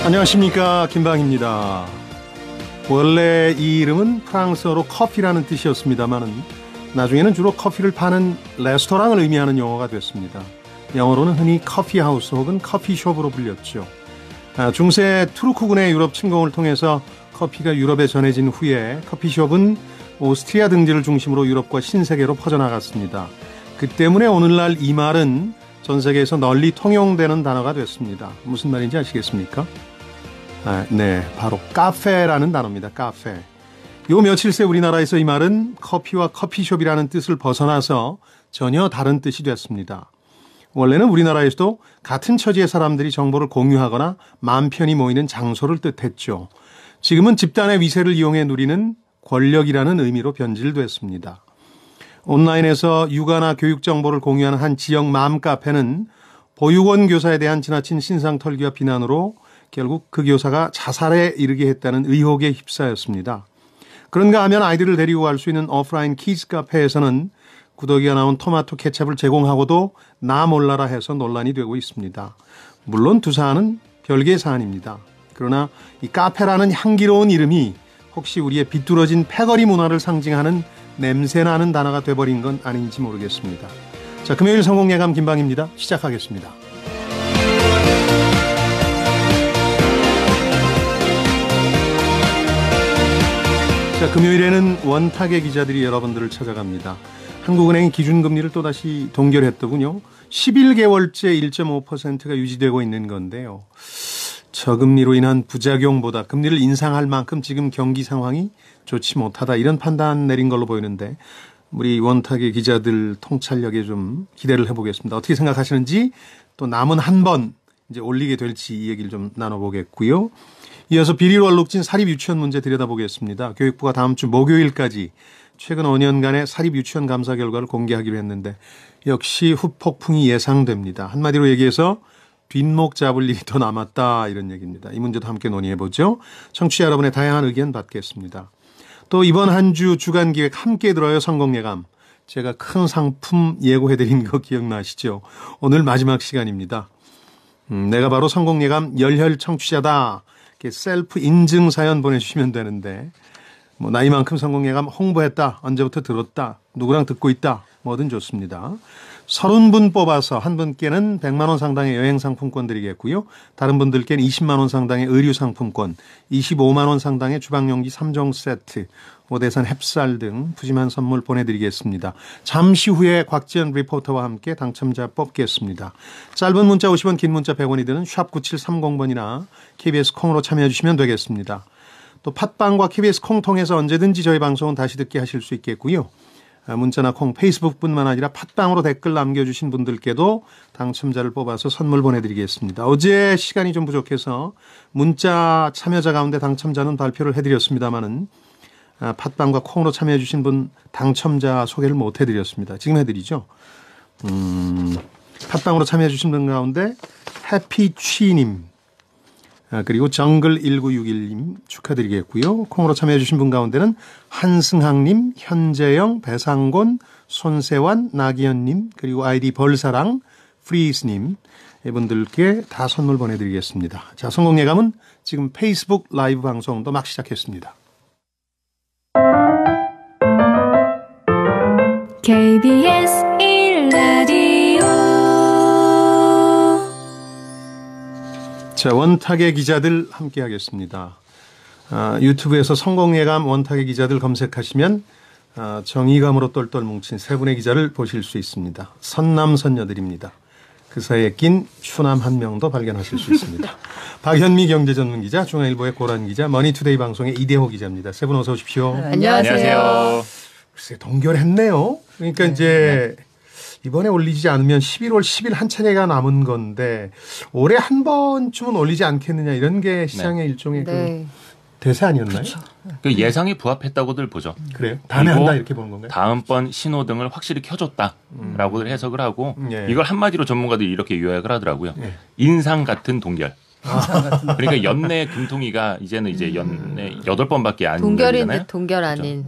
안녕하십니까, 김방입니다. 원래 이 이름은 프랑스어로 커피라는 뜻이었습니다만은 나중에는 주로 커피를 파는 레스토랑을 의미하는 용어가 됐습니다. 영어로는 흔히 커피하우스 혹은 커피숍으로 불렸죠. 중세 투르크군의 유럽 침공을 통해서 커피가 유럽에 전해진 후에 커피숍은 오스트리아 등지를 중심으로 유럽과 신세계로 퍼져나갔습니다. 그 때문에 오늘날 이 말은 전 세계에서 널리 통용되는 단어가 됐습니다. 무슨 말인지 아시겠습니까? 네, 바로 카페라는 단어입니다. 카페. 요 며칠 새 우리나라에서 이 말은 커피와 커피숍이라는 뜻을 벗어나서 전혀 다른 뜻이 됐습니다. 원래는 우리나라에서도 같은 처지의 사람들이 정보를 공유하거나 마음 편히 모이는 장소를 뜻했죠. 지금은 집단의 위세를 이용해 누리는 권력이라는 의미로 변질됐습니다. 온라인에서 육아나 교육 정보를 공유하는 한 지역 맘카페는 보육원 교사에 대한 지나친 신상털기와 비난으로 결국 그 교사가 자살에 이르게 했다는 의혹에 휩싸였습니다. 그런가 하면 아이들을 데리고 갈 수 있는 오프라인 키즈 카페에서는 구더기가 나온 토마토 케첩을 제공하고도 나 몰라라 해서 논란이 되고 있습니다. 물론 두 사안은 별개의 사안입니다. 그러나 이 카페라는 향기로운 이름이 혹시 우리의 비뚤어진 패거리 문화를 상징하는 냄새나는 단어가 돼버린 건 아닌지 모르겠습니다. 자, 금요일 성공예감 김방입니다. 시작하겠습니다. 자, 금요일에는 원탁의 기자들이 여러분들을 찾아갑니다. 한국은행이 기준금리를 또다시 동결했더군요. 11개월째 1.5%가 유지되고 있는 건데요. 저금리로 인한 부작용보다 금리를 인상할 만큼 지금 경기 상황이 좋지 못하다, 이런 판단 내린 걸로 보이는데 우리 원탁의 기자들 통찰력에 좀 기대를 해보겠습니다. 어떻게 생각하시는지, 또 남은 한 번 이제 올리게 될지 이 얘기를 좀 나눠보겠고요. 이어서 비리월룩진 사립유치원 문제 들여다보겠습니다. 교육부가 다음 주 목요일까지 최근 5년간의 사립유치원 감사 결과를 공개하기로 했는데 역시 후폭풍이 예상됩니다. 한마디로 얘기해서 뒷목 잡을 일이 더 남았다, 이런 얘기입니다. 이 문제도 함께 논의해보죠. 청취자 여러분의 다양한 의견 받겠습니다. 또 이번 한 주 주간기획 함께 들어요 성공예감. 제가 큰 상품 예고해드린 거 기억나시죠? 오늘 마지막 시간입니다. 내가 바로 성공예감 열혈 청취자다, 셀프 인증 사연 보내주시면 되는데, 뭐 나이만큼 성공예감 홍보했다, 언제부터 들었다, 누구랑 듣고 있다, 뭐든 좋습니다. 30분 뽑아서 한 분께는 100만 원 상당의 여행 상품권 드리겠고요. 다른 분들께는 20만 원 상당의 의류 상품권, 25만 원 상당의 주방용기 3종 세트, 오대산 햅쌀 등 푸짐한 선물 보내드리겠습니다. 잠시 후에 곽지연 리포터와 함께 당첨자 뽑겠습니다. 짧은 문자 50원, 긴 문자 100원이 드는 샵 9730번이나 KBS 콩으로 참여해 주시면 되겠습니다. 또 팟빵과 KBS 콩 통해서 언제든지 저희 방송은 다시 듣게 하실 수 있겠고요. 문자나 콩, 페이스북뿐만 아니라 팟빵으로 댓글 남겨주신 분들께도 당첨자를 뽑아서 선물 보내드리겠습니다. 어제 시간이 좀 부족해서 문자 참여자 가운데 당첨자는 발표를 해드렸습니다마는 팟빵과 콩으로 참여해 주신 분 당첨자 소개를 못 해드렸습니다. 지금 해드리죠. 팟빵으로 참여해 주신 분 가운데 해피취님, 그리고 정글1961님 축하드리겠고요. 콩으로 참여해 주신 분 가운데는 한승학님, 현재영, 배상곤, 손세환, 나기현님, 그리고 아이디 벌사랑, 프리스님, 이분들께 다 선물 보내드리겠습니다. 자, 성공예감은 지금 페이스북 라이브 방송도 막 시작했습니다. KBS 1라디오. 자, 원탁의 기자들 함께 하겠습니다. 유튜브에서 성공예감 원탁의 기자들 검색하시면 정의감으로 똘똘 뭉친 세 분의 기자를 보실 수 있습니다. 선남선녀들입니다. 그 사이에 낀 추남 한 명도 발견하실 수 있습니다. 박현미 경제전문기자, 중앙일보의 고란 기자, 머니투데이 방송의 이대호 기자입니다. 세 분 어서 오십시오. 안녕하세요. 글쎄, 동결했네요. 그러니까 이제 이번에 올리지 않으면 11월 10일 한 차례가 남은 건데 올해 한 번쯤은 올리지 않겠느냐, 이런 게 시장의 일종의 그 대세 아니었나요? 그렇죠. 그 예상이 부합했다고들 보죠. 그래요? 다음에 한다 이렇게 보는 건가요? 다음번 신호등을 확실히 켜줬다라고들 해석을 하고 이걸 한마디로 전문가들이 이렇게 요약을 하더라고요. 인상 같은 동결. 그러니까 연내 금통위가 이제는 이제 연내 8번밖에 안 동결인 열리잖아요. 듯 동결 아닌.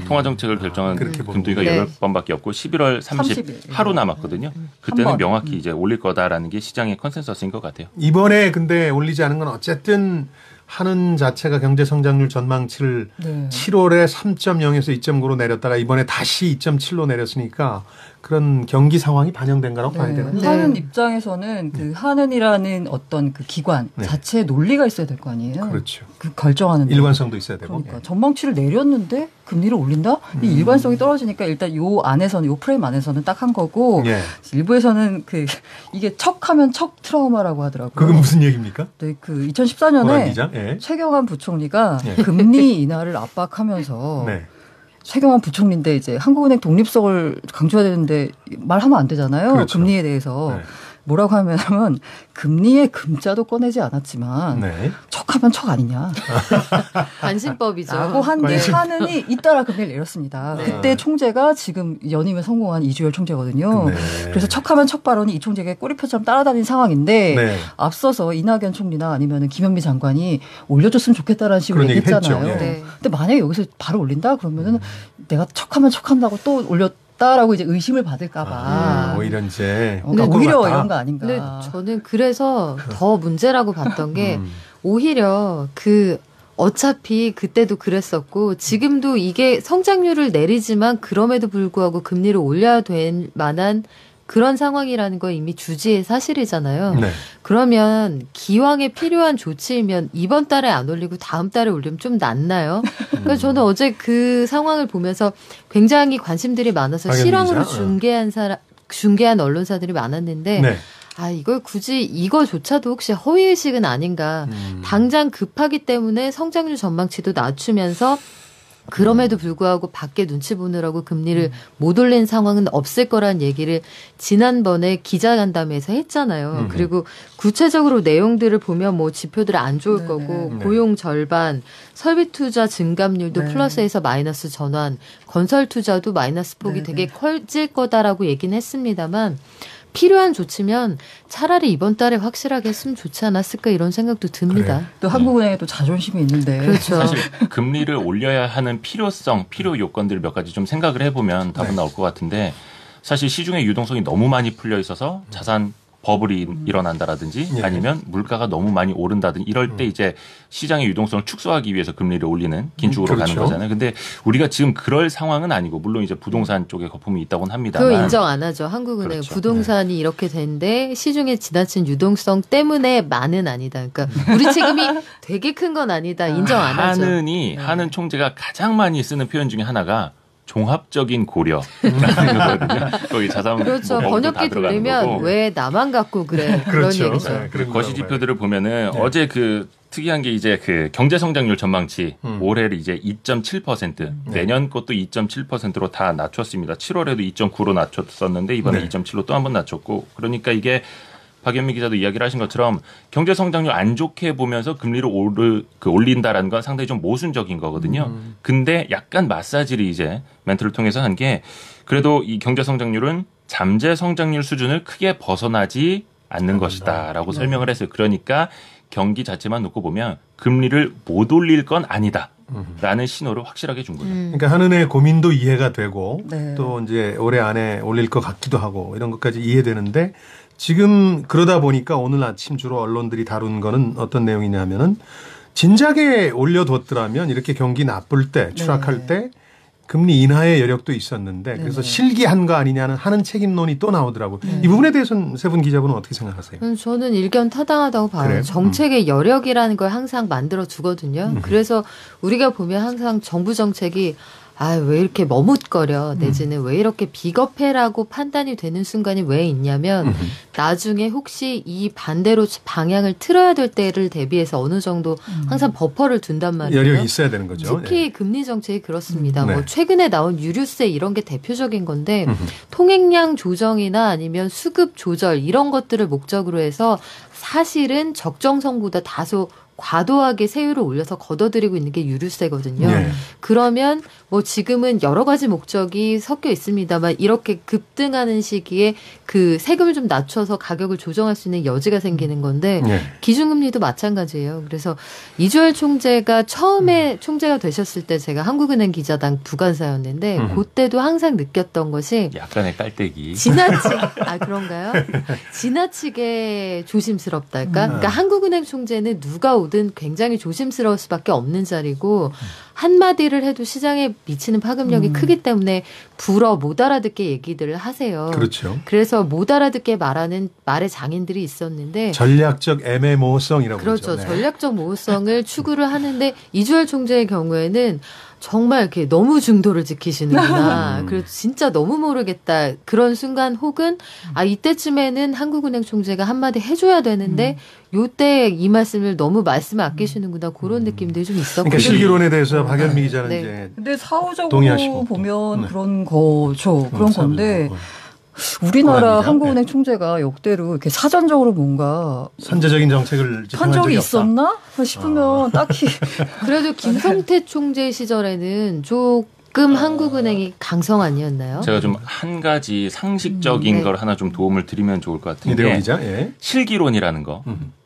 통화 정책을 결정한 금통위가 네. 8번밖에 없고 11월 30일 하루 남았거든요. 그때는 명확히 이제 올릴 거다라는 게 시장의 컨센서스인 것 같아요. 이번에 근데 올리지 않은 건 어쨌든 한은 자체가 경제 성장률 전망치를 7월에 3.0에서 2.9로 내렸다가 이번에 다시 2.7로 내렸으니까 그런 경기 상황이 반영된 거라고 봐야 되는 거예요. 한은 입장에서는 그 한은이라는 어떤 그 기관 자체에 논리가 있어야 될 거 아니에요. 그렇죠. 그 결정하는 일관성도 있어야 되고. 그러니까 전망치를 내렸는데 금리를 올린다? 이 일관성이 떨어지니까 일단 요 안에서는 요 프레임 안에서는 딱 한 거고 일부에서는 그 이게 척하면 척 트라우마라고 하더라고요. 그건 무슨 얘기입니까? 네, 그 2014년에 예. 최경환 부총리가 금리 인하를 압박하면서 최경환 부총리인데 이제 한국은행 독립성을 강조해야 되는데 말하면 안 되잖아요. 그렇죠. 금리에 대해서. 뭐라고 하면 금리에 금자도 꺼내지 않았지만 척하면 척 아니냐. 관심법이죠. 라고 한데 한은이 잇따라 금리를 내렸습니다. 그때 총재가 지금 연임에 성공한 이주열 총재거든요. 그래서 척하면 척 발언이 이 총재에게 꼬리표처럼 따라다닌 상황인데 앞서서 이낙연 총리나 아니면 김현미 장관이 올려줬으면 좋겠다라는 식으로 얘기했잖아요. 근데 만약에 여기서 바로 올린다 그러면은 내가 척하면 척한다고 또 올렸다라고 이제 의심을 받을까봐. 오히려 이제 오히려 이런 거 아닌가. 근데 저는 그래서 더 문제라고 봤던 게 오히려 그 어차피 그때도 그랬었고 지금도 이게 성장률을 내리지만 그럼에도 불구하고 금리를 올려야 될 만한 그런 상황이라는 거 이미 주지의 사실이잖아요. 그러면 기왕에 필요한 조치이면 이번 달에 안 올리고 다음 달에 올리면 좀 낫나요? 그러니까 저는 어제 그 상황을 보면서 굉장히 관심들이 많아서 실황으로 중계한 언론사들이 많았는데 이걸 굳이 이거조차도 혹시 허위의식은 아닌가. 당장 급하기 때문에 성장률 전망치도 낮추면서 그럼에도 불구하고 밖에 눈치 보느라고 금리를 못 올린 상황은 없을 거란 얘기를 지난번에 기자간담회에서 했잖아요. 그리고 구체적으로 내용들을 보면 뭐 지표들 안 좋을 거고 고용 절반, 설비 투자 증감률도 플러스에서 마이너스 전환, 건설 투자도 마이너스 폭이 되게 커질 거다라고 얘기는 했습니다만 필요한 조치면 차라리 이번 달에 확실하게 했으면 좋지 않았을까 이런 생각도 듭니다. 또 한국은행에 또 자존심이 있는데. 그렇죠. 사실 금리를 올려야 하는 필요 요건들 몇 가지 좀 생각을 해보면 답은 나올 것 같은데 사실 시중에 유동성이 너무 많이 풀려 있어서 자산 버블이 일어난다라든지 아니면 물가가 너무 많이 오른다든지 이럴 때 이제 시장의 유동성을 축소하기 위해서 금리를 올리는 긴축으로 가는 거잖아요. 근데 우리가 지금 그럴 상황은 아니고 물론 이제 부동산 쪽에 거품이 있다고는 합니다만. 그거 인정 안 하죠. 한국은행. 부동산이 이렇게 되는데 시중에 지나친 유동성 때문에만은 아니다. 그러니까 우리 책임이 되게 큰 건 아니다. 인정 안 하죠. 한은 총재가 가장 많이 쓰는 표현 중에 하나가 종합적인 고려라는 거거든요. 거기 자산 그렇죠. 번역기 돌리면 왜 나만 갖고 그래 그런 얘기죠. 거시 지표들을 보면은 어제 그 특이한 게 이제 그 경제 성장률 전망치 올해를 이제 2.7% 내년 것도 2.7%로 다 낮췄습니다. 7월에도 2.9로 낮췄었는데 이번에 2.7로 또 한 번 낮췄고 그러니까 이게 박연미 기자도 이야기를 하신 것처럼 경제 성장률 안 좋게 보면서 금리를 올린다라는 건 상당히 좀 모순적인 거거든요. 근데 약간 마사지를 이제 멘트를 통해서 한 게 그래도 이 경제 성장률은 잠재 성장률 수준을 크게 벗어나지 않는 것이다라고 설명을 했어요. 그러니까 경기 자체만 놓고 보면 금리를 못 올릴 건 아니다. 라는 신호를 확실하게 준 거죠. 그러니까 한은의 고민도 이해가 되고 또 이제 올해 안에 올릴 것 같기도 하고 이런 것까지 이해되는데 지금 그러다 보니까 오늘 아침 주로 언론들이 다룬 거는 어떤 내용이냐면은 진작에 올려뒀더라면 이렇게 경기 나쁠 때 추락할 때 금리 인하의 여력도 있었는데 그래서 실기한 거 아니냐는 하는 책임론이 또 나오더라고요. 이 부분에 대해서는 세 분 기자분은 어떻게 생각하세요? 저는 일견 타당하다고 봐요. 그래요? 정책의 여력이라는 걸 항상 만들어 두거든요. 그래서 우리가 보면 항상 정부 정책이 왜 이렇게 머뭇거려 내지는 왜 이렇게 비겁해라고 판단이 되는 순간이 왜 있냐면 나중에 혹시 이 반대로 방향을 틀어야 될 때를 대비해서 어느 정도 항상 버퍼를 둔단 말이에요. 여력이 있어야 되는 거죠. 특히 금리 정책이 그렇습니다. 뭐 최근에 나온 유류세 이런 게 대표적인 건데 통행량 조정이나 아니면 수급 조절 이런 것들을 목적으로 해서 사실은 적정성보다 다소 과도하게 세율을 올려서 걷어들이고 있는 게 유류세거든요. 네. 그러면 뭐 지금은 여러 가지 목적이 섞여 있습니다만 이렇게 급등하는 시기에 그 세금을 좀 낮춰서 가격을 조정할 수 있는 여지가 생기는 건데 네. 기준금리도 마찬가지예요. 그래서 이주열 총재가 처음에 총재가 되셨을 때 제가 한국은행 기자단 부간사였는데 그때도 항상 느꼈던 것이 약간의 깔때기. 그런가요? 지나치게 조심스럽달까? 그러니까 한국은행 총재는 누가 오든 굉장히 조심스러울 수밖에 없는 자리고 한마디를 해도 시장에 미치는 파급력이 크기 때문에 불어 못 알아듣게 얘기들을 하세요. 그렇죠. 그래서 못 알아듣게 말하는 말의 장인들이 있었는데 전략적 애매모호성이라고 그렇죠. 그러죠. 네. 전략적 모호성을 추구를 하는데 이주열 총재의 경우에는 정말 이렇게 너무 중도를 지키시는구나. 그래서 진짜 너무 모르겠다. 그런 순간 혹은 이때쯤에는 한국은행 총재가 한마디 해줘야 되는데 요때 이 말씀을 너무 말씀을 아끼시는구나. 그런 느낌들이 좀 있었거든요. 그러니까 실기론에 대해서 박연미 기자는 네. 이제 근데 사후적으로 동의하시고. 보면 네. 그런 거죠. 그런 건데 우리나라 고맙습니다. 한국은행 네. 총재가 역대로 이렇게 사전적으로 뭔가 선제적인 정책을 한 적이 없다. 있었나 싶으면 딱히 그래도 김성태 총재 시절에는 조금 한국은행이 강성 아니었나요? 제가 좀 한 가지 상식적인 네. 걸 하나 좀 도움을 드리면 좋을 것 같은 이대호 게 기자. 예. 실기론이라는 거.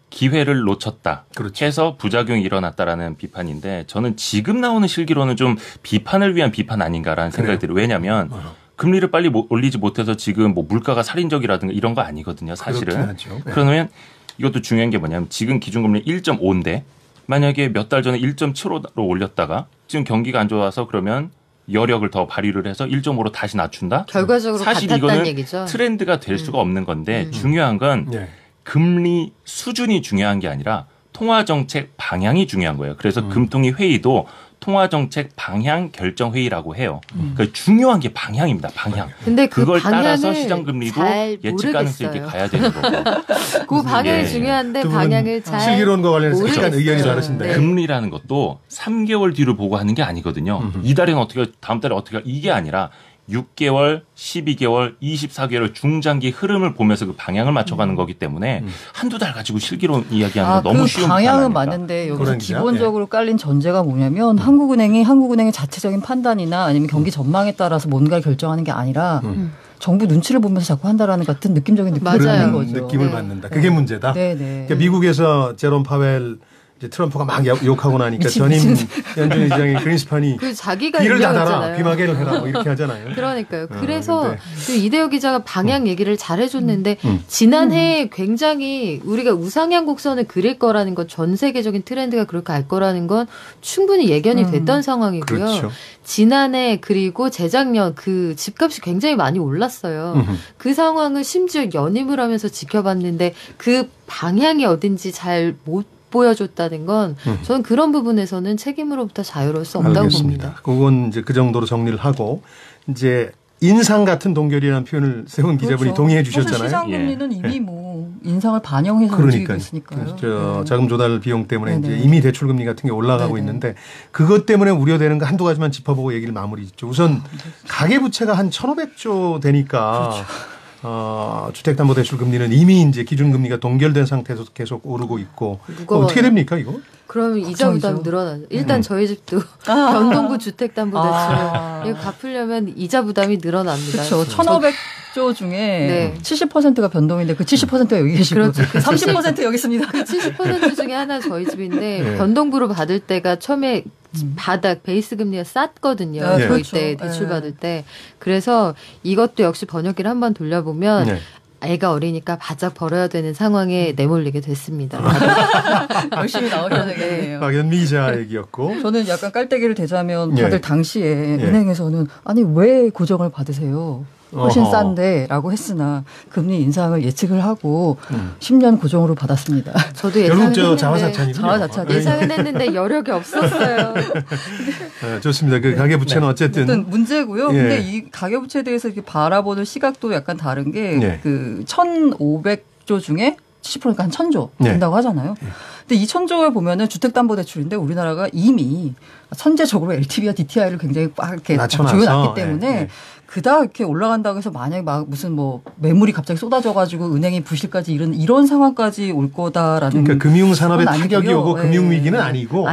기회를 놓쳤다 그렇죠. 해서 부작용이 일어났다라는 비판인데 저는 지금 나오는 실기론은 좀 비판을 위한 비판 아닌가라는 생각이 들어요. 왜냐하면 금리를 빨리 올리지 못해서 지금 뭐 물가가 살인적이라든가 이런 거 아니거든요. 사실은. 그렇긴 하죠. 네. 그러면 이것도 중요한 게 뭐냐면 지금 기준금리 1.5인데 만약에 몇 달 전에 1.75로 올렸다가 지금 경기가 안 좋아서 그러면 여력을 더 발휘를 해서 1.5로 다시 낮춘다? 결과적으로 사실 같았다는 이거는 얘기죠. 트렌드가 될 수가 없는 건데 중요한 건 예. 금리 수준이 중요한 게 아니라 통화정책 방향이 중요한 거예요. 그래서 금통위 회의도 통화정책 방향 결정 회의라고 해요. 그러니까 중요한 게 방향입니다. 방향. 근데 그 그걸 방향을 따라서 시장 금리도 잘 예측 가능성 있게 모르겠어요. 가야 되는 거고. 그 방향이 예. 중요한데 두 분은 방향을 잘 실기론과 관련해서 약간 모르겠어요. 의견이 다르신데. 네. 금리라는 것도 3개월 뒤를 보고 하는 게 아니거든요. 이달에는 어떻게 다음 달에 어떻게 이게 아니라 6개월, 12개월, 24개월 중장기 흐름을 보면서 그 방향을 맞춰가는 거기 때문에 한두 달 가지고 실기론 이야기하는 건 너무 그 쉬운 방향은 비판 아닙니까? 맞는데 여기서 그런 기자? 기본적으로 깔린 전제가 뭐냐면 한국은행의 자체적인 판단이나 아니면 경기 전망에 따라서 뭔가를 결정하는 게 아니라 정부 눈치를 보면서 자꾸 한다라는 같은 느낌적인 느낌을 맞아요. 받는 그런 거죠. 느낌을 네. 받는다. 그게 문제다. 네, 네. 그러니까 미국에서 제롬 파웰 이제 트럼프가 막 욕하고 나니까 전임 연준 의장이 그린스판이 그 자기가 귀를 닫아라, 유명했잖아요. 귀마개를 해라 뭐 이렇게 하잖아요. 그러니까요. 그래서 근데 그 이대호 기자가 방향 얘기를 잘 해줬는데 지난해 굉장히 우리가 우상향 곡선을 그릴 거라는 건 전 세계적인 트렌드가 그렇게 갈 거라는 건 충분히 예견이 됐던 상황이고요. 그렇죠. 지난해 그리고 재작년 그 집값이 굉장히 많이 올랐어요. 그 상황을 심지어 연임을 하면서 지켜봤는데 그 방향이 어딘지 잘 못 보여줬다는 건 저는 그런 부분에서는 책임으로부터 자유로울 수 없다고 봅니다. 알겠습니다. 그건 이제 그 정도로 정리를 하고 이제 인상 같은 동결이라는 표현을 세훈 기자분이 동의해 사실 주셨잖아요. 시장금리는 이미 뭐 인상을 반영해서 움직이고 그러니까 있으니까요. 자금 조달 비용 때문에 네네. 이제 이미 대출 금리 같은 게 올라가고 네네. 있는데 그것 때문에 우려되는 거 한두 가지만 짚어보고 얘기를 마무리 짓죠. 우선 가계 부채가 한 1,500조 되니까 주택담보대출 금리는 이미 이제 기준금리가 동결된 상태에서 계속 오르고 있고 무거워요. 어떻게 됩니까 이거? 그러면 이자 부담이 늘어나죠. 일단 저희 집도 변동부 주택담보대출 이거 갚으려면 이자 부담이 늘어납니다. 그렇죠. 1,500조 중에 네. 70%가 변동인데 그 70%가 여기 계시고 그렇죠. 그 30% 여기 있습니다. 70% 중에 하나 저희 집인데 네. 변동부로 받을 때가 처음에 바닥 베이스 금리가 쌌거든요. 네. 저희 그렇죠. 때 대출 네. 받을 때. 그래서 이것도 역시 번역기를 한번 돌려보면 네. 애가 어리니까 바짝 벌어야 되는 상황에 내몰리게 됐습니다. 열심히 나오셔야 되겠네요. 박연미 기자 얘기였고 저는 약간 깔때기를 대자면 다들 예. 당시에 예. 은행에서는 아니 왜 고정을 받으세요? 훨씬 어허. 싼데 라고 했으나 금리 인상을 예측을 하고 10년 고정으로 받았습니다. 저도 결국 예상은 저 했는데 자화자찬이군요. 자화자찬. 예상은 했는데 여력이 없었어요. 좋습니다. 그 가계 부채는 어쨌든 어떤 문제고요. 예. 근데 이 가계부채에 대해서 이렇게 바라보는 시각도 약간 다른 게 예. 그 1,500조 중에 70%가 한 1,000조 예. 된다고 하잖아요. 근데 이 1,000조를 보면은 주택담보대출인데 우리나라가 이미 선제적으로 LTV와 DTI를 굉장히 꽉 이렇게 낮춰놔서. 조여놨기 때문에 예. 그다 이렇게 올라간다고 해서 만약에 막 무슨 뭐 매물이 갑자기 쏟아져가지고 은행이 부실까지 이런 상황까지 올 거다라는. 그러니까 금융산업에 타격이 오고 네. 금융위기는 아니고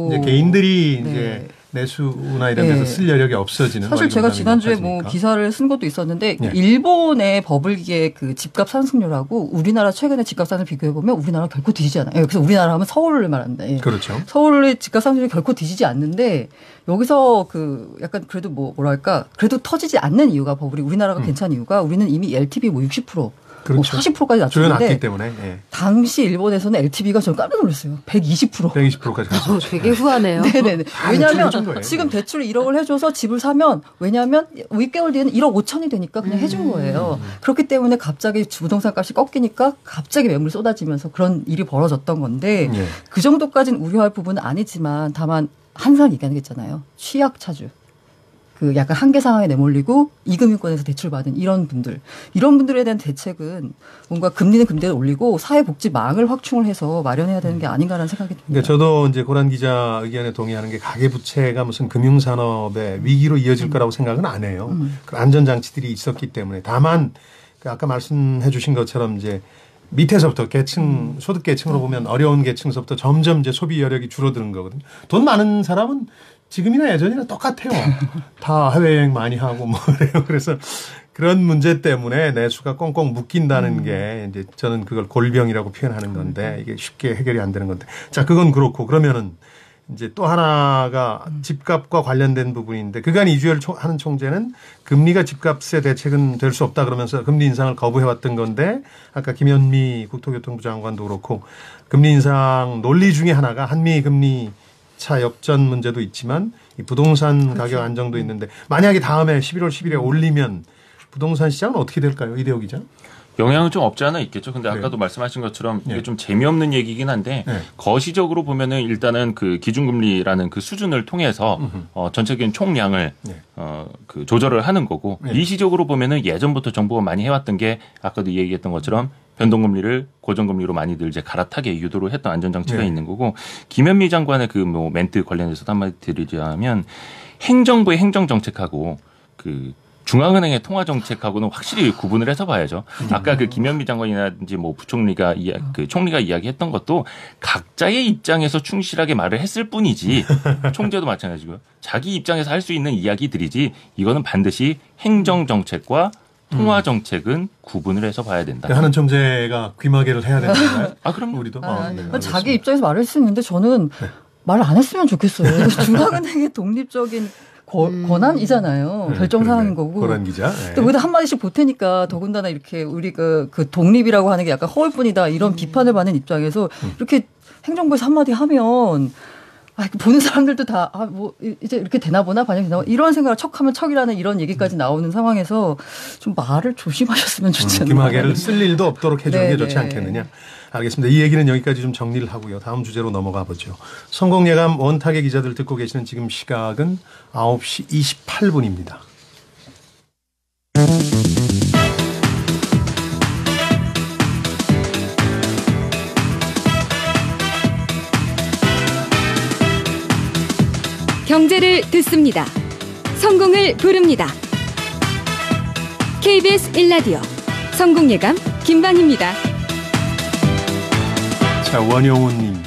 이제 개인들이 네. 이제 내수나 이런 데서 쓸 여력이 없어지는. 사실 제가 지난주에 뭐 기사를 쓴 것도 있었는데 일본의 버블기의 그 집값 상승률하고 우리나라 최근에 집값 상승 비교해 보면 우리나라 결코 뒤지지 않아요. 그래서 우리나라 하면 서울을 말하는데. 그렇죠. 서울의 집값 상승률이 결코 뒤지지 않는데 여기서 그 약간 그래도 뭐랄까 그래도 터지지 않는 이유가 버블이 우리나라가 괜찮은 이유가 우리는 이미 LTV 뭐 60%. 그렇죠. 뭐 40%까지 낮췄는데 낮기 때문에 예. 당시 일본에서는 LTV가 저는 깜짝 놀랐어요. 120%. 120%까지 갔어요. 되게 후하네요. 네네네. 왜냐하면 지금 대출 1억을 해줘서 집을 사면 왜냐하면 6개월 뒤에는 1억 5천이 되니까 그냥 해준 거예요. 그렇기 때문에 갑자기 부동산 값이 꺾이니까 갑자기 매물이 쏟아지면서 그런 일이 벌어졌던 건데 예. 그 정도까지는 우려할 부분은 아니지만 다만 항상 얘기하는 게 있잖아요. 취약 차주. 그 약간 한계 상황에 내몰리고 이금융권에서 대출받은 이런 분들에 대한 대책은 뭔가 금리는 금리대로 올리고 사회복지망을 확충을 해서 마련해야 되는 게 아닌가라는 생각이 듭니다. 그러니까 저도 이제 고란 기자 의견에 동의하는 게 가계부채가 무슨 금융산업의 위기로 이어질 거라고 생각은 안 해요. 그 안전장치들이 있었기 때문에 다만 그 아까 말씀해 주신 것처럼 이제 밑에서부터 계층 소득 계층으로 보면 어려운 계층서부터 점점 이제 소비 여력이 줄어드는 거거든요. 돈 많은 사람은 지금이나 예전이나 똑같아요. 다 해외여행 많이 하고 뭐 그래요. 그래서 그런 문제 때문에 내수가 꽁꽁 묶인다는 게 이제 저는 그걸 골병이라고 표현하는 건데 이게 쉽게 해결이 안 되는 건데. 자, 그건 그렇고 그러면은 이제 또 하나가 집값과 관련된 부분인데 그간 이주열 하는 총재는 금리가 집값의 대책은 될 수 없다 그러면서 금리 인상을 거부해왔던 건데 아까 김현미 국토교통부 장관도 그렇고 금리 인상 논리 중에 하나가 한미 금리 차 역전 문제도 있지만 이 부동산 가격 안정도 있는데 만약에 다음에 11월 10일에 올리면 부동산 시장은 어떻게 될까요? 이대호 기자. 영향은 좀 없지 않아 있겠죠. 근데 아까도 말씀하신 것처럼 이게 좀 재미없는 얘기긴 한데 거시적으로 보면은 일단은 그 기준금리라는 그 수준을 통해서 전체적인 총량을 그 조절을 하는 거고 미시적으로 보면은 예전부터 정부가 많이 해왔던 게 아까도 얘기했던 것처럼 변동금리를 고정금리로 많이들 이제 갈아타게 유도를 했던 안전장치가 있는 거고 김현미 장관의 그 뭐 멘트 관련해서 한마디 드리자면 행정부의 행정정책하고 그 중앙은행의 통화정책하고는 확실히 구분을 해서 봐야죠. 아까 그 김현미 장관이라든지 뭐 부총리가 그 총리가 이야기했던 것도 각자의 입장에서 충실하게 말을 했을 뿐이지 총재도 마찬가지고요. 자기 입장에서 할 수 있는 이야기들이지 이거는 반드시 행정정책과 통화정책은 구분을 해서 봐야 된다. 하는 총재가 귀마개를 해야 되는 건가요? 그럼 우리도. 네, 자기 입장에서 말을 할 수 있는데 저는 말을 안 했으면 좋겠어요. 중앙은행의 독립적인 권한이잖아요. 결정사항인 거고. 고란 기자. 또 거기다 한마디씩 보태니까 더군다나 이렇게 우리 그 독립이라고 하는 게 약간 허울뿐이다 이런 비판을 받는 입장에서 이렇게 행정부에서 한마디 하면 보는 사람들도 다, 뭐, 이제 이렇게 되나 보나, 반영이 되나 보나, 이런 생각을 척하면 척이라는 이런 얘기까지 나오는 상황에서 좀 말을 조심하셨으면 좋지 않나요? 귀마개를 쓸 일도 없도록 해주는 게 좋지 않겠느냐. 알겠습니다. 이 얘기는 여기까지 좀 정리를 하고요. 다음 주제로 넘어가 보죠. 성공예감 원탁의 기자들 듣고 계시는 지금 시각은 9시 28분입니다. 경제를 듣습니다. 성공을 부릅니다. KBS 1라디오 성공예감 김반입니다. 자, 원영훈님.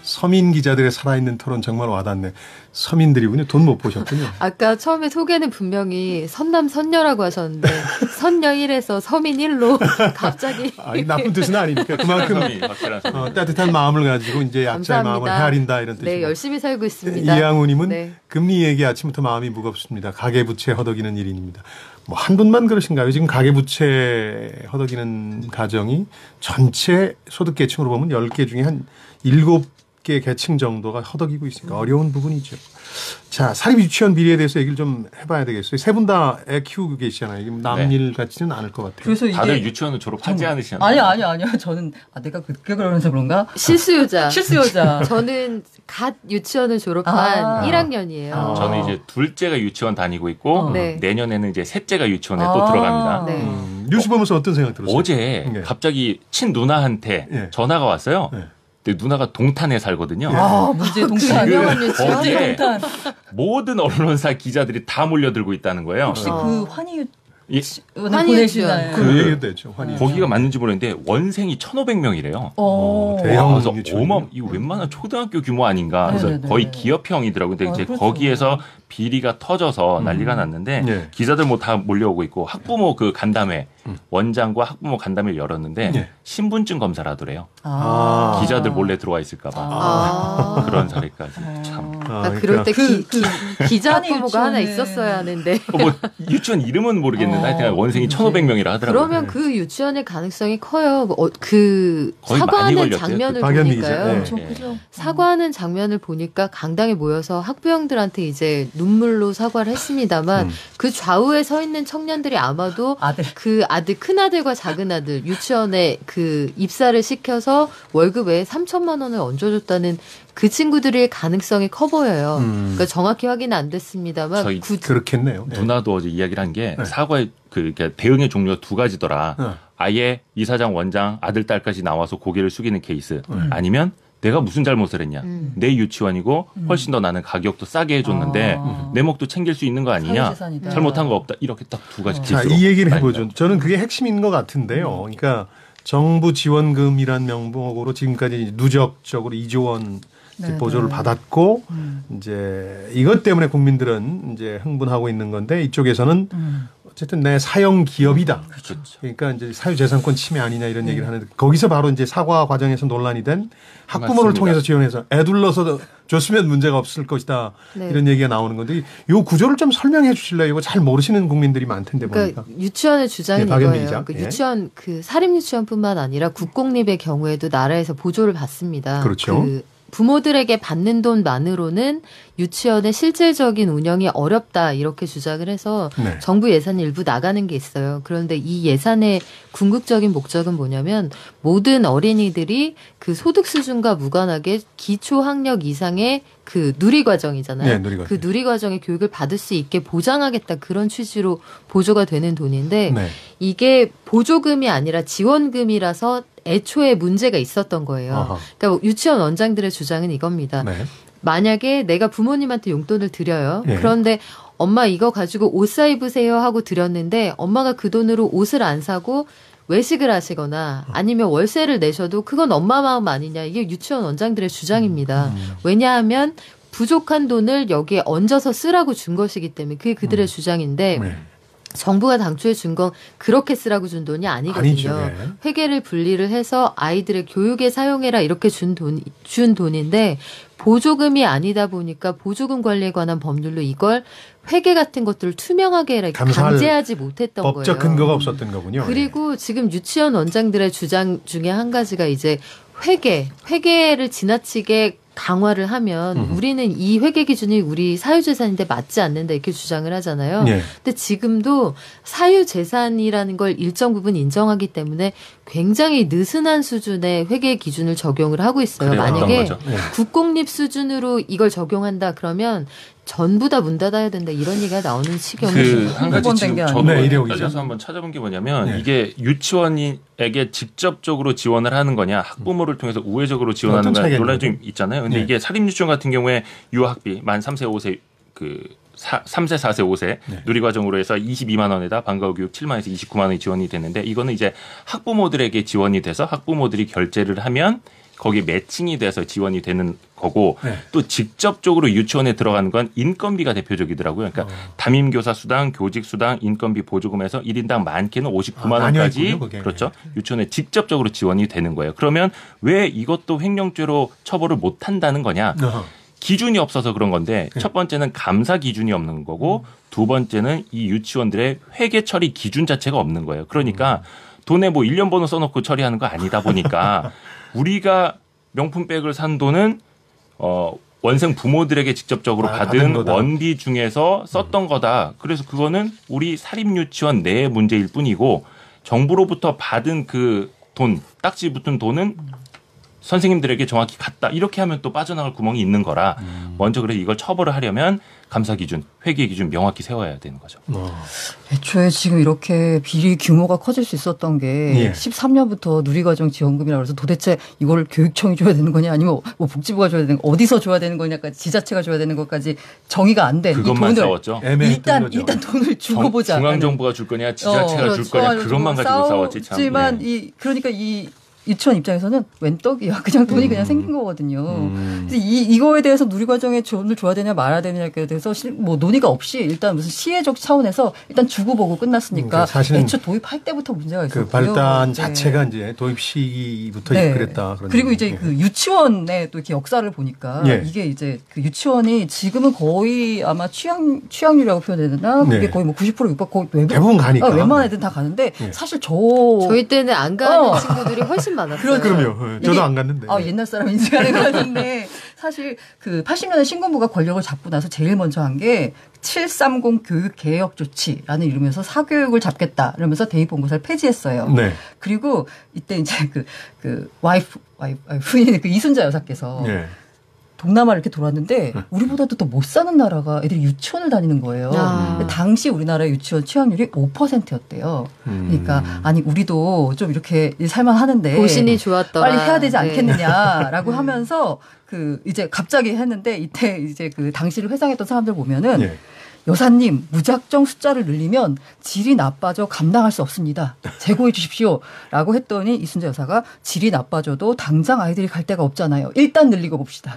서민 기자들의 살아있는 토론 정말 와닿네. 서민들이군요. 돈 못 보셨군요. 아까 처음에 소개는 분명히 선남 선녀라고 하셨는데 선녀 1에서 서민 1로 갑자기. 이 나쁜 뜻은 아니니까 그만큼 따뜻한 마음을 가지고 이제 약자의 마음을 헤아린다 이런 뜻이죠. 네, 열심히 살고 있습니다. 이양우님은 금리 얘기 아침부터 마음이 무겁습니다. 가계부채 허덕이는 일인입니다. 뭐 한 분만 그러신가요? 지금 가계부채 허덕이는 가정이 전체 소득계층으로 보면 10개 중에 한 7개 계층 정도가 허덕이고 있으니까 어려운 부분이죠. 자, 사립 유치원 비리에 대해서 얘기를 좀 해봐야 되겠어요. 세 분 다 애 키우고 계시잖아요. 이게 남일 같지는 않을 것 같아요. 그래서 다들 유치원을 졸업하지 않으시나요? 아니요. 저는 내가 그렇게 그러면서 그런가? 실수요자. 저는 갓 유치원을 졸업한 1학년이에요. 저는 이제 둘째가 유치원 다니고 있고 내년에는 이제 셋째가 유치원에 또 들어갑니다. 뉴스 보면서 어떤 생각 들었어요? 어제 갑자기 친누나한테 전화가 왔어요. 근데 누나가 동탄에 살거든요. 아, 문제 동탄. 유명한 유치원. 거기에 모든 언론사 기자들이 다 몰려들고 있다는 거예요. 혹시 그 환희 예. 보내시나요? 그 얘기됐죠. 거기가 맞는지 모르겠는데 원생이 1,500명이래요. 대형 그래서 유치원. 이거 웬만한 초등학교 규모 아닌가. 그래서 네네네. 거의 기업형이더라고요. 근데 이제 그렇죠. 거기에서 비리가 터져서 난리가 났는데 네. 기자들 뭐 다 몰려오고 있고 학부모 그 간담회 원장과 학부모 간담회를 열었는데 네. 신분증 검사를 하더래요. 아. 기자들 몰래 들어와 있을까 봐. 아. 그런 사례까지 참. 그럴 때 기자 아니, 부모가 하나 유치원에. 있었어야 하는데. 뭐 유치원 이름은 모르겠는데 하여튼 원생이 1,500명이라 하더라고요. 그러면 그 유치원의 가능성이 커요. 그 거의 많이 사과하는 걸렸대요. 장면을 박연미 보니까요. 기자. 네. 그죠. 사과하는 장면을 보니까 강당에 모여서 학부형들한테 이제 눈물로 사과를 했습니다만 그 좌우에 서 있는 청년들이 아마도 아들. 그 아들 큰 아들과 작은 아들 유치원에 그 입사를 시켜서 월급에 3천만 원을 얹어줬다는 그 친구들의 가능성이 커 보여요. 그러니까 정확히 확인은 안 됐습니다만 저희 그렇겠네요. 네. 누나도 어제 이야기를 한 게 사과의 그러니까 대응의 종류가 두 가지더라. 아예 이사장 원장 아들 딸까지 나와서 고개를 숙이는 케이스 아니면 내가 무슨 잘못을 했냐. 내 유치원이고 훨씬 더 나는 가격도 싸게 해줬는데 내 목도 챙길 수 있는 거 아니냐. 사회재산이다. 잘못한 거 없다. 이렇게 딱 두 가지 자, 케이스로 이 얘기를 해보죠. 나뉘어요. 저는 그게 핵심인 것 같은데요. 그러니까 정부 지원금이란 명목으로 지금까지 누적적으로 2조 원 네, 보조를 네. 받았고 이제 이것 때문에 국민들은 이제 흥분하고 있는 건데 이쪽에서는 어쨌든 내 사형 기업이다. 그렇죠. 그러니까 이제 사유재산권 침해 아니냐 이런 얘기를 하는데 거기서 바로 이제 사과 과정에서 논란이 된 학부모를 맞습니다. 통해서 지원해서 애둘러서 줬으면 문제가 없을 것이다. 네. 이런 얘기가 나오는 건데 이 구조를 좀 설명해 주실래요? 이거 잘 모르시는 국민들이 많텐데 그러니까 보니까. 유치원의 주장은 네, 박연미 이거예요. 기자. 그 예. 유치원 그 사립 유치원뿐만 아니라 국공립의 경우에도 나라에서 보조를 받습니다. 그렇죠. 그 부모들에게 받는 돈만으로는 유치원의 실질적인 운영이 어렵다 이렇게 주장을 해서 네. 정부 예산이 일부 나가는 게 있어요. 그런데 이 예산의 궁극적인 목적은 뭐냐면 모든 어린이들이 그 소득 수준과 무관하게 기초 학력 이상의 그 누리과정이잖아요. 네, 누리과정. 그 누리과정의 교육을 받을 수 있게 보장하겠다 그런 취지로 보조가 되는 돈인데 네. 이게 보조금이 아니라 지원금이라서 애초에 문제가 있었던 거예요. 아하. 그러니까 유치원 원장들의 주장은 이겁니다. 네. 만약에 내가 부모님한테 용돈을 드려요. 예. 그런데 엄마 이거 가지고 옷 사 입으세요 하고 드렸는데 엄마가 그 돈으로 옷을 안 사고 외식을 하시거나 아니면 월세를 내셔도 그건 엄마 마음 아니냐. 이게 유치원 원장들의 주장입니다. 왜냐하면 부족한 돈을 여기에 얹어서 쓰라고 준 것이기 때문에 그게 그들의 주장인데 네. 정부가 당초에 준 건 그렇게 쓰라고 준 돈이 아니거든요. 아니죠. 네. 회계를 분리를 해서 아이들의 교육에 사용해라 이렇게 준 돈인데 보조금이 아니다 보니까 보조금 관리에 관한 법률로 이걸 회계 같은 것들을 투명하게 해라 감사할 강제하지 못했던 법적 거예요. 근거가 없었던 거군요. 그리고 지금 유치원 원장들의 주장 중에 한 가지가 이제 회계를 지나치게 강화를 하면 우리는 이 회계 기준이 우리 사유재산인데 맞지 않는다 이렇게 주장을 하잖아요. 네. 근데 지금도 사유재산이라는 걸 일정 부분 인정하기 때문에 굉장히 느슨한 수준의 회계 기준을 적용을 하고 있어요. 그래요. 만약에 어떤 거죠? 네. 국공립 수준으로 이걸 적용한다 그러면 전부 다 문 닫아야 된다 이런 얘기가 나오는 시경이 그 한 가지 일본 지금 된 게 저도 아니에요. 네, 이래오기죠. 헷갈려서 한번 찾아본 게 뭐냐면 네. 이게 유치원에게 직접적으로 지원을 하는 거냐 학부모를 통해서 우회적으로 지원하는 어떤 거냐 차이가 논란이 있는 좀 있잖아요. 근데 네. 이게 사립유치원 같은 경우에 유학비 만 3세 5세 그 3세 4세 5세 네. 누리과정으로 해서 22만 원에다 방과후 교육 7만에서 29만 원이 지원이 되는데 이거는 이제 학부모들에게 지원이 돼서 학부모들이 결제를 하면 거기 매칭이 돼서 지원이 되는 거고 네. 또 직접적으로 유치원에 들어가는 건 인건비가 대표적이더라고요. 그러니까 담임교사 수당, 교직 수당, 인건비 보조금에서 1인당 많게는 59만 나뉘어 원까지 있군요, 그게. 그렇죠. 유치원에 직접적으로 지원이 되는 거예요. 그러면 왜 이것도 횡령죄로 처벌을 못 한다는 거냐? 어허. 기준이 없어서 그런 건데 첫 번째는 감사 기준이 없는 거고 두 번째는 이 유치원들의 회계 처리 기준 자체가 없는 거예요. 그러니까 돈에 뭐 1년 번호 써놓고 처리하는 거 아니다 보니까 우리가 명품백을 산 돈은 원생 부모들에게 직접적으로 받은 받은 거다. 원비 중에서 썼던 거다. 그래서 그거는 우리 사립유치원 내의 문제일 뿐이고 정부로부터 받은 그 돈, 딱지 붙은 돈은 선생님들에게 정확히 갔다 이렇게 하면 또 빠져나갈 구멍이 있는 거라 먼저 그래 이걸 처벌을 하려면 감사 기준, 회계 기준 명확히 세워야 되는 거죠. 애초에 지금 이렇게 비리 규모가 커질 수 있었던 게 13년부터 누리과정 지원금이라고 해서 도대체 이걸 교육청이 줘야 되는 거냐 아니면 뭐 복지부가 줘야 되는 거 어디서 줘야 되는 거냐까지 지자체가 줘야 되는 것까지 정의가 안 된 그것만 싸웠죠. 일단 돈을 주고 보자. 중앙정부가 줄 거냐 지자체가 줄 거냐 그것만 가지고 싸웠지 참. 하지만 그러니까 이 유치원 입장에서는 웬 떡이야. 그냥 돈이 그냥 생긴 거거든요. 그래서 이거에 대해서 누리과정에 돈을 줘야 되냐 말아야 되냐에 대해서 뭐 논의가 없이 일단 무슨 시혜적 차원에서 일단 주고 보고 끝났으니까 애초 도입할 때부터 문제가 있었고요. 그 발단 자체가 이제 도입 시기부터 그랬다. 그리고 이제 그 유치원의 또 이렇게 역사를 보니까 이게 이제 그 유치원이 지금은 거의 아마 취학률이라고 표현해야 되나? 그게 거의 뭐 90% 육박 거의 대부분 가니까. 웬만한 애들은 다 가는데 사실 저희 때는 안 가는 친구들이 훨씬 많았어요. 그럼요. 저도 안 갔는데. 옛날 사람 인지하는 거 같은데 사실 그 80년대 신군부가 권력을 잡고 나서 제일 먼저 한 게 730 교육 개혁 조치라는 이름에서 사교육을 잡겠다 이러면서 대입본고사를 폐지했어요. 네. 그리고 이때 이제 그 와이프인 그 이순자 여사께서 동남아를 이렇게 돌았는데 우리보다도 더 못 사는 나라가 애들이 유치원을 다니는 거예요. 당시 우리나라의 유치원 취학률이 5%였대요. 그러니까 아니 우리도 좀 이렇게 살만 하는데 고신이 좋았더라. 빨리 해야 되지 않겠느냐라고 하면서 그 이제 갑자기 했는데 이때 이제 그 당시를 회상했던 사람들 보면은 여사님 무작정 숫자를 늘리면 질이 나빠져 감당할 수 없습니다. 재고해 주십시오. 라고 했더니 이순자 여사가 질이 나빠져도 당장 아이들이 갈 데가 없잖아요. 일단 늘리고 봅시다.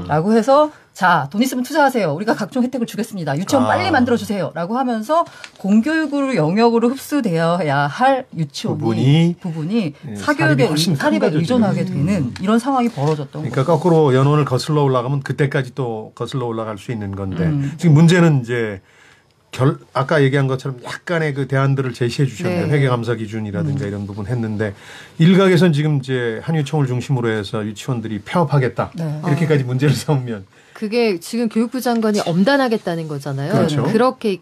라고 해서 자, 돈 있으면 투자하세요. 우리가 각종 혜택을 주겠습니다. 유치원 빨리 만들어주세요. 라고 하면서 공교육으로 영역으로 흡수되어야 할 유치원이 부분이 사교육에 사립에 의존하게 되는 이런 상황이 벌어졌던 거죠. 그러니까 거꾸로 연원을 거슬러 올라가면 그때까지 또 거슬러 올라갈 수 있는 건데 지금 문제는 이제 아까 얘기한 것처럼 약간의 그 대안들을 제시해 주셨는데 회계감사 기준이라든가 이런 부분 했는데 일각에서는 지금 이제 한유총을 중심으로 해서 유치원들이 폐업하겠다 이렇게까지 문제를 삼으면 그게 지금 교육부 장관이 엄단하겠다는 거잖아요. 그렇죠.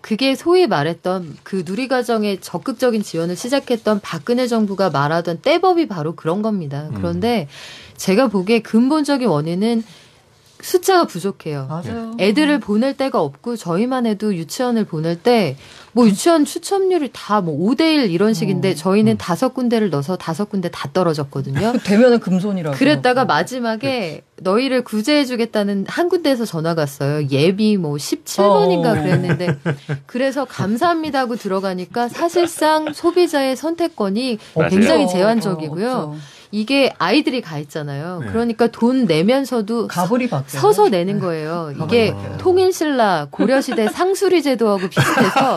그게 소위 말했던 그 누리과정의 적극적인 지원을 시작했던 박근혜 정부가 말하던 떼법이 바로 그런 겁니다. 그런데 제가 보기에 근본적인 원인은 숫자가 부족해요. 맞아요. 애들을 보낼 데가 없고 저희만 해도 유치원을 보낼 때 뭐 유치원 추첨률이 다 뭐 5대1 이런 식인데 저희는 5군데를 넣어서 5군데 다 떨어졌거든요. 되면은 금손이라고. 그랬다가 마지막에 너희를 구제해주겠다는 한 군데에서 전화가 왔어요. 예비 뭐 17번인가 그랬는데 그래서 감사합니다 하고 들어가니까 사실상 소비자의 선택권이 굉장히 제한적이고요. 이게 아이들이 가 있잖아요. 그러니까 돈 내면서도 서서 내는 거예요. 이게 통일신라 고려시대 상수리 제도하고 비슷해서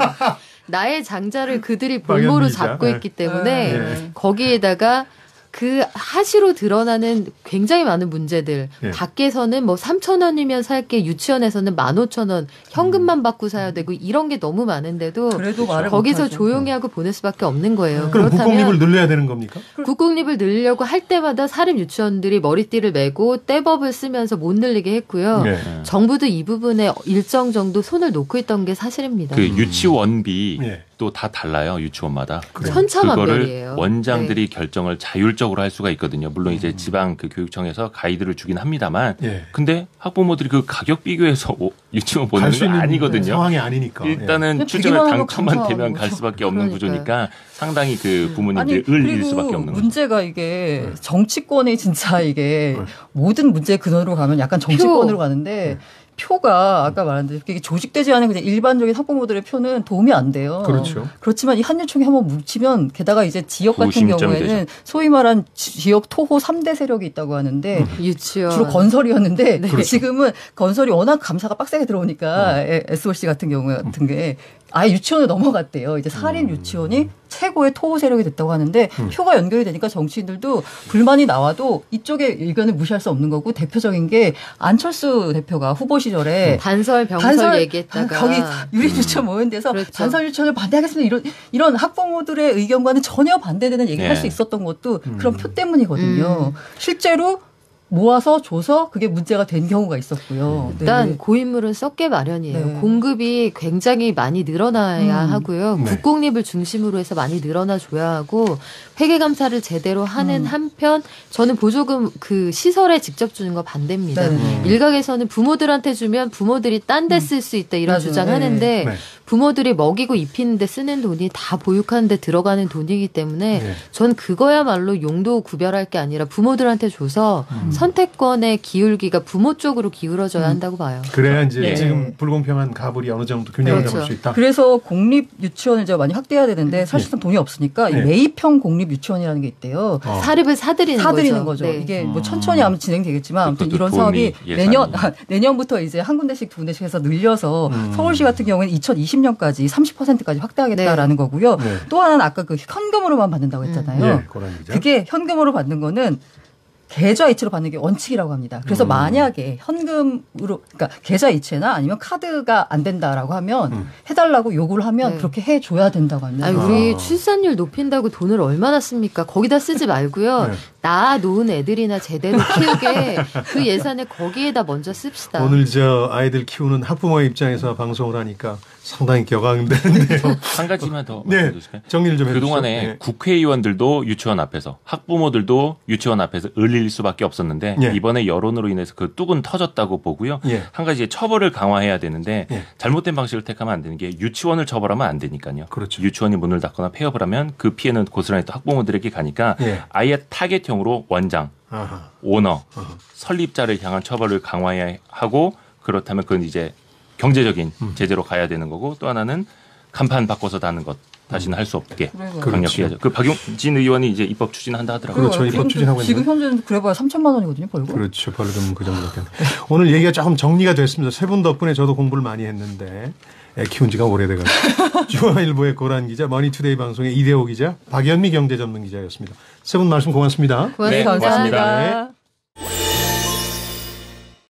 나의 장자를 그들이 볼모로 잡고 있기 때문에 거기에다가 그 하시로 드러나는 굉장히 많은 문제들. 밖에서는 뭐 3,000원이면 살게 유치원에서는 15,000원 현금만 받고 사야 되고 이런 게 너무 많은데도 그래도 말을 거기서 못하죠. 조용히 하고 보낼 수밖에 없는 거예요. 그럼 그렇다면 국공립을 늘려야 되는 겁니까? 국공립을 늘리려고 할 때마다 사립 유치원들이 머리띠를 메고 떼법을 쓰면서 못 늘리게 했고요. 정부도 이 부분에 일정 정도 손을 놓고 있던 게 사실입니다. 그 유치원비 또 다 달라요. 유치원마다. 천차만별이에요. 그거를 원장들이 결정을 자율적으로 할 수가 있거든요. 물론 이제 지방 그 교육청에서 가이드를 주긴 합니다만 근데 학부모들이 그 가격 비교해서 유치원 보내는 건 아니거든요. 상황이 아니니까. 일단은 추정을 당첨만 되면 갈 수밖에 없는 구조니까 상당히 그 부모님들이 을일 수밖에 없는 거죠. 문제가 이게 정치권이 진짜 이게 모든 문제의 근원으로 가면 약간 정치권으로 가는데 표가 아까 말한 대로 이게 조직되지 않은 그냥 일반적인 학부모들의 표는 도움이 안 돼요. 그렇죠. 그렇지만 이 한유총이 한번 뭉치면 게다가 이제 지역 같은 경우에는 되죠. 소위 말한 지역 토호 3대 세력이 있다고 하는데 유치원. 주로 건설이었는데 지금은 건설이 워낙 감사가 빡세게 들어오니까 SOC 같은 경우 같은 게 아예 유치원을 넘어갔대요. 이제 사립 유치원이 최고의 토호 세력이 됐다고 하는데 표가 연결이 되니까 정치인들도 불만이 나와도 이쪽의 의견을 무시할 수 없는 거고 대표적인 게 안철수 대표가 후보 시절에 단설 병설 얘기했다가 거기 유리 유치원 모인 데서 그렇죠. 단설 유치원을 반대하겠습니다. 이런 학부모들의 의견과는 전혀 반대되는 얘기를 할 수 있었던 것도 그런 표 때문이거든요. 실제로 모아서 줘서 그게 문제가 된 경우가 있었고요. 일단 고인물은 썩게 마련이에요. 네. 공급이 굉장히 많이 늘어나야 하고요. 네. 국공립을 중심으로 해서 많이 늘어나줘야 하고 회계감사를 제대로 하는 한편 저는 보조금 그 시설에 직접 주는 거 반대입니다. 일각에서는 부모들한테 주면 부모들이 딴 데 쓸 수 있다 이런 맞아요. 주장하는데 네. 부모들이 먹이고 입히는데 쓰는 돈이 다 보육하는데 들어가는 돈이기 때문에 전 그거야말로 용도 구별할 게 아니라 부모들한테 줘서 선택권의 기울기가 부모 쪽으로 기울어져야 한다고 봐요. 그래야 이제 예. 지금 불공평한 가불이 어느 정도 균형을 그렇죠. 잡을 수 있다. 그래서 공립 유치원을 이제 많이 확대해야 되는데 사실상 돈이 없으니까 네. 이 매입형 공립 유치원이라는 게 있대요. 사립을 사들이는 거죠. 네. 이게 뭐 천천히 아마 진행되겠지만 아무튼 그것도 이런 도움이 사업이 예산이. 내년부터 이제 한 군데씩 두 군데씩 해서 늘려서 서울시 같은 경우에는 2020년까지 30%까지 확대하겠다라는 거고요. 네. 또 하나는 아까 그 현금으로만 받는다고 했잖아요. 예, 고란 기자. 그게 현금으로 받는 거는 계좌 이체로 받는 게 원칙이라고 합니다. 그래서 만약에 현금으로, 그러니까 계좌 이체나 아니면 카드가 안 된다라고 하면 해달라고 요구를 하면 네. 그렇게 해줘야 된다고 합니다. 아니, 우리 출산율 높인다고 돈을 얼마나 씁니까? 거기다 쓰지 말고요. 네. 낳아놓은 애들이나 제대로 키우게 그 예산을 거기에다 먼저 씁시다. 오늘 저 아이들 키우는 학부모의 입장에서 방송을 하니까 상당히 격앙되는데요. 한 가지만 더 네, 말씀드릴까요? 정리를 좀 해주시죠. 그동안에 네. 국회의원들도 유치원 앞에서 학부모들도 유치원 앞에서 을릴 수밖에 없었는데 예. 이번에 여론으로 인해서 그 뚝은 터졌다고 보고요. 예. 한 가지 처벌을 강화해야 되는데 예. 잘못된 방식을 택하면 안 되는 게 유치원을 처벌하면 안 되니까요. 그렇죠. 유치원이 문을 닫거나 폐업을 하면 그 피해는 고스란히 또 학부모들에게 가니까 예. 아예 타겟형으로 원장, 아하. 오너, 설립자를 향한 처벌을 강화해야 하고 그렇다면 그건 이제 경제적인 제재로 가야 되는 거고 또 하나는 간판 바꿔서 다는 것 다시는 할 수 없게 강력히 하죠. 그 박용진 의원이 이제 입법 추진한다 하더라고요. 그렇죠. 입법 추진하고 지금 있는. 현재는 그래봐야 3천만 원이거든요, 벌금. 그렇죠. 벌금 그 정도밖에. 오늘 얘기가 조금 정리가 됐습니다. 세 분 덕분에 저도 공부를 많이 했는데 애 키운 지가 오래돼가지고. 중앙일보의 고란 기자, 머니투데이 방송의 이대호 기자, 박연미 경제전문기자였습니다. 세 분 말씀 고맙습니다. 고맙습니다. 네, 고맙습니다. 감사합니다.